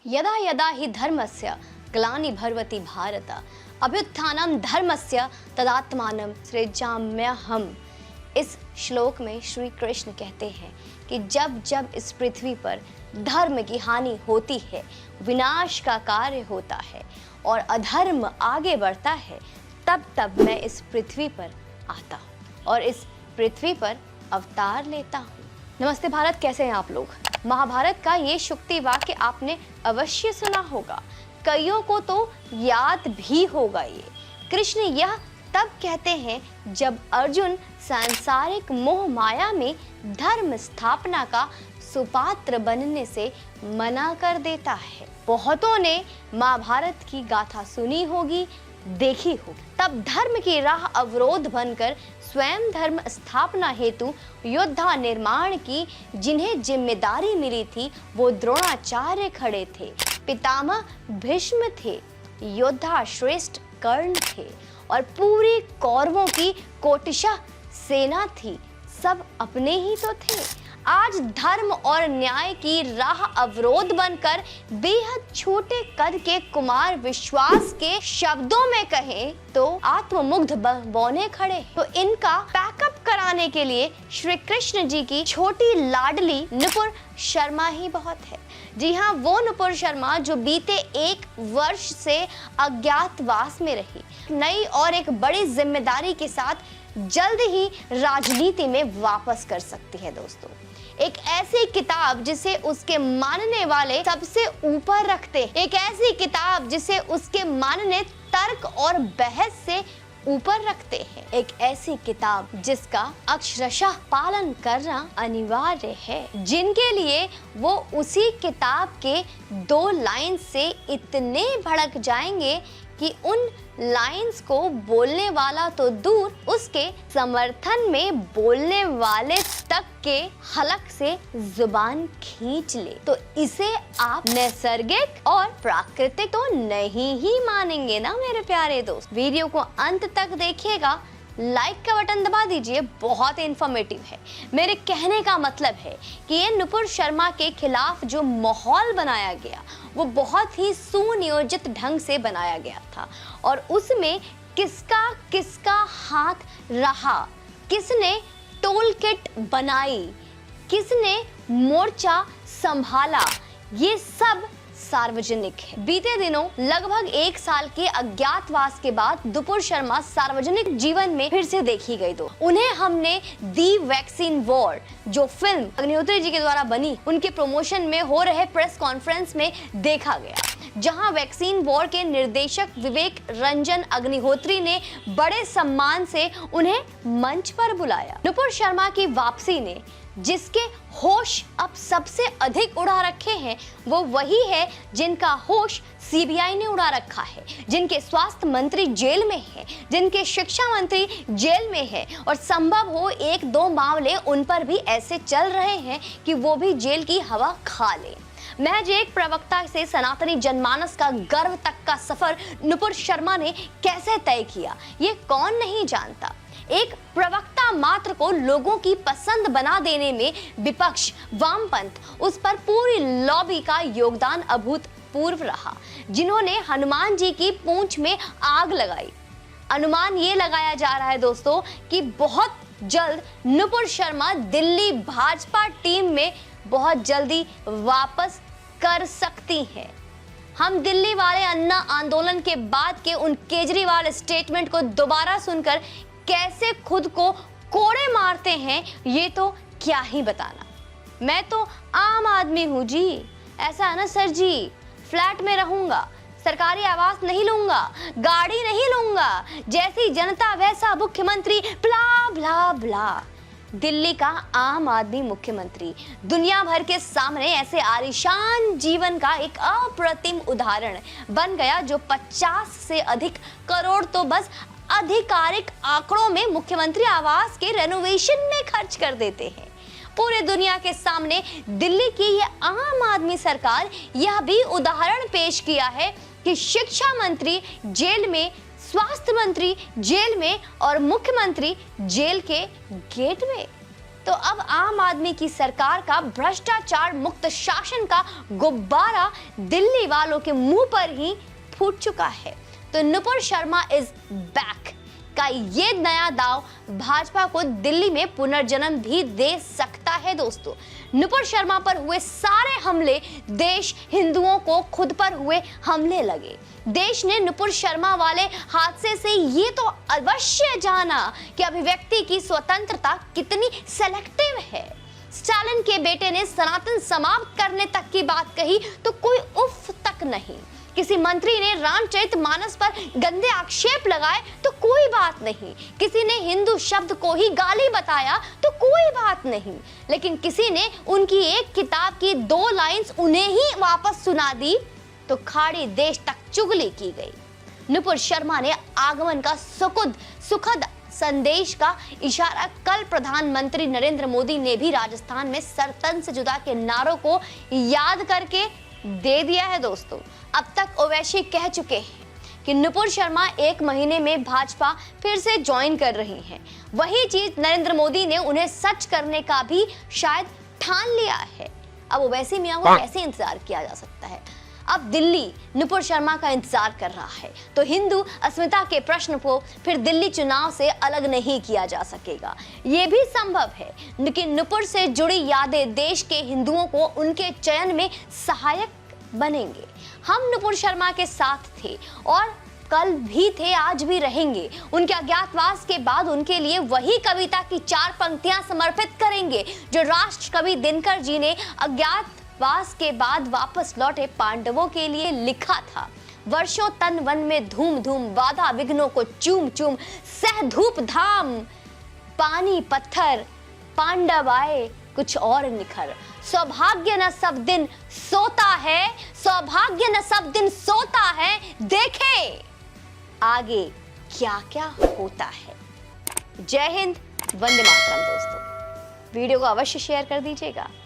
यदा यदा हि धर्मस्य ग्लानिर्भवति भारत अभ्युत्थानं धर्मस्य तदात्मानं सृजाम्यहम्। इस श्लोक में श्री कृष्ण कहते हैं कि जब जब इस पृथ्वी पर धर्म की हानि होती है, विनाश का कार्य होता है और अधर्म आगे बढ़ता है, तब तब मैं इस पृथ्वी पर आता हूँ और इस पृथ्वी पर अवतार लेता हूँ। नमस्ते भारत, कैसे हैं आप लोग? महाभारत का ये शुक्ति वाक्य आपने अवश्य सुना होगा, कईयों को तो याद भी होगा। ये कृष्ण यह तब कहते हैं जब अर्जुन सांसारिक मोह माया में धर्म स्थापना का सुपात्र बनने से मना कर देता है। बहुतों ने महाभारत की गाथा सुनी होगी, देखी होगी। तब धर्म की राह अवरोध बनकर स्वयं धर्म स्थापना हेतु योद्धा निर्माण की जिन्हें जिम्मेदारी मिली थी, वो द्रोणाचार्य खड़े थे, पितामह भीष्म थे, योद्धा श्रेष्ठ कर्ण थे और पूरी कौरवों की कोटिशा सेना थी। सब अपने ही तो थे। आज धर्म और न्याय की राह अवरोध बनकर बेहद छोटे कद के कुमार विश्वास के शब्दों में कहें तो आत्ममुग्ध बौने खड़े। तो इनका पैकअप कराने के लिए श्री कृष्ण जी की छोटी लाडली नुपुर शर्मा ही बहुत है। जी हाँ, वो नुपुर शर्मा जो बीते 1 वर्ष से अज्ञातवास में रही, नई और एक बड़ी जिम्मेदारी के साथ जल्द ही राजनीति में वापस कर सकती है। दोस्तों, एक ऐसी किताब जिसे उसके मानने वाले सबसे ऊपर रखते, एक ऐसी किताब जिसे उसके मानने तर्क और बहस से ऊपर रखते हैं, एक ऐसी किताब जिसका अक्षरशः पालन करना अनिवार्य है, जिनके लिए वो उसी किताब के 2 लाइन से इतने भड़क जाएंगे कि उन लाइंस को बोलने वाला तो दूर, उसके समर्थन में बोलने वाले तक के हलक से जुबान खींच ले। तो इसे आप नैसर्गिक और प्राकृतिक तो नहीं ही मानेंगे ना मेरे प्यारे दोस्त। वीडियो को अंत तक देखिएगा, लाइक का बटन दबा दीजिए, बहुत इंफॉर्मेटिव है। मेरे कहने का मतलब है कि ये नुपुर शर्मा के खिलाफ जो माहौल बनाया गया वो बहुत ही सुनियोजित ढंग से बनाया गया था और उसमें किसका किसका हाथ रहा, किसने टोल किट बनाई, किसने मोर्चा संभाला, ये सब सार्वजनिक है। बीते दिनों लगभग 1 साल के अज्ञातवास के बाद नुपुर शर्मा सार्वजनिक जीवन में फिर से देखी गई। तो उन्हें हमने दी वैक्सीन वॉर जो फिल्म अग्निहोत्री जी के द्वारा बनी, उनके प्रमोशन में हो रहे प्रेस कॉन्फ्रेंस में देखा गया, जहां वैक्सीन वॉर के निर्देशक विवेक रंजन अग्निहोत्री ने बड़े सम्मान से उन्हें मंच पर बुलाया। नुपुर शर्मा की वापसी ने जिसके होश अब सबसे अधिक उड़ा रखे हैं, वो वही है जिनका होश सीबीआई ने उड़ा रखा है, जिनके स्वास्थ्य मंत्री जेल में है, जिनके शिक्षा मंत्री जेल में है और संभव हो 1-2 मामले उन पर भी ऐसे चल रहे हैं कि वो भी जेल की हवा खा ले। महज एक प्रवक्ता से सनातनी जनमानस का गर्व तक का सफर नुपुर शर्मा ने कैसे तय किया, ये कौन नहीं जानता। एक प्रवक्ता मात्र को लोगों की पसंद बना देने में विपक्ष, वामपंथ, उस पर पूरी लॉबी का योगदान अभूतपूर्व रहा, जिन्होंने हनुमान जी की पूंछ में आग लगाई। अनुमान ये लगाया जा रहा है दोस्तों कि बहुत जल्द नुपुर शर्मा दिल्ली भाजपा टीम में बहुत जल्दी वापस कर सकती है। हम दिल्ली वाले अन्ना आंदोलन के बाद के उन केजरीवाल स्टेटमेंट को दोबारा सुनकर कैसे खुद को कोड़े मारते हैं, ये तो क्या ही बताना। मैं तो आम आदमी हूँ जी, ऐसा है ना सर जी, फ्लैट में रहूंगा, सरकारी आवास नहीं लूंगा, गाड़ी नहीं लूंगा, जैसी जनता वैसा मुख्यमंत्री, ब्ला ब्ला ब्ला। दिल्ली का आम आदमी मुख्यमंत्री दुनिया भर के सामने ऐसे आलीशान जीवन का एक अप्रतिम उदाहरण बन गया, जो 50 से अधिक करोड़ तो बस आधिकारिक आंकड़ों में मुख्यमंत्री आवास के रेनोवेशन में खर्च कर देते हैं। पूरे दुनिया के सामने दिल्ली की ये आम आदमी सरकार यह भी उदाहरण पेश किया है कि शिक्षा मंत्री जेल में, स्वास्थ्य मंत्री जेल में और मुख्यमंत्री जेल के गेट में। तो अब आम आदमी की सरकार का भ्रष्टाचार मुक्त शासन का गुब्बारा दिल्ली वालों के मुंह पर ही फूट चुका है। तो नुपुर शर्मा इज बैक का ये नया दाव भाजपा को दिल्ली में पुनर्जन्म भी दे सकता है। दोस्तों, नुपुर शर्मा पर हुए सारे हमले देश हिंदुओं को खुद पर हुए हमले लगे। देश ने नुपुर शर्मा वाले हादसे से ये तो अवश्य जाना कि अभिव्यक्ति की स्वतंत्रता कितनी सेलेक्टिव है। स्टालिन के बेटे ने सनातन समाप्त करने तक की बात कही तो कोई उफ तक नहीं। किसी मंत्री ने रामचरितमानस पर गंदे आक्षेप लगाए तो कोई बात नहीं। किसी ने हिंदू शब्द को ही गाली बताया तो कोई बात नहीं। लेकिन किसी ने उनकी एक किताब की 2 लाइंस उन्हें ही वापस सुना दी तो खाड़ी देश तक चुगली की गई। नुपुर शर्मा ने आगमन का सुखद संदेश का इशारा कल प्रधानमंत्री नरेंद्र मोदी ने भी राजस्थान में सरतन से जुदा के नारों को याद करके दे दिया है। दोस्तों, अब तक ओवैसी कह चुके हैं कि नुपुर शर्मा 1 महीने में भाजपा फिर से ज्वाइन कर रही हैं। वही चीज नरेंद्र मोदी ने उन्हें सच करने का भी शायद ठान लिया है। अब ओवैसी मियां को कैसे इंतजार किया जा सकता है? अब दिल्ली नुपुर शर्मा का इंतजार कर रहा है। तो हिंदू अस्मिता के प्रश्न को फिर दिल्ली चुनाव से अलग नहीं किया जा सकेगा। ये भी संभव है कि नुपुर से जुड़ी यादें देश के हिंदुओं को उनके चयन में सहायक बनेंगे। हम नुपुर शर्मा के साथ थे और कल भी थे, आज भी रहेंगे। उनके अज्ञातवास के बाद उनके लिए वही कविता की 4 पंक्तियां समर्पित करेंगे जो राष्ट्र कवि दिनकर जी ने अज्ञातवास के बाद वापस लौटे पांडवों के लिए लिखा था। वर्षों तन वन में धूम धूम, बाधा विघ्नों को चूम चूम, सह धूप धाम, पानी पत्थर, पांडव आए कुछ और निखर। सौभाग्य न सब दिन सोता है, सौभाग्य न सब दिन सोता है, देखे आगे क्या क्या होता है। जय हिंद, वंदे मातरम। दोस्तों, वीडियो को अवश्य शेयर कर दीजिएगा।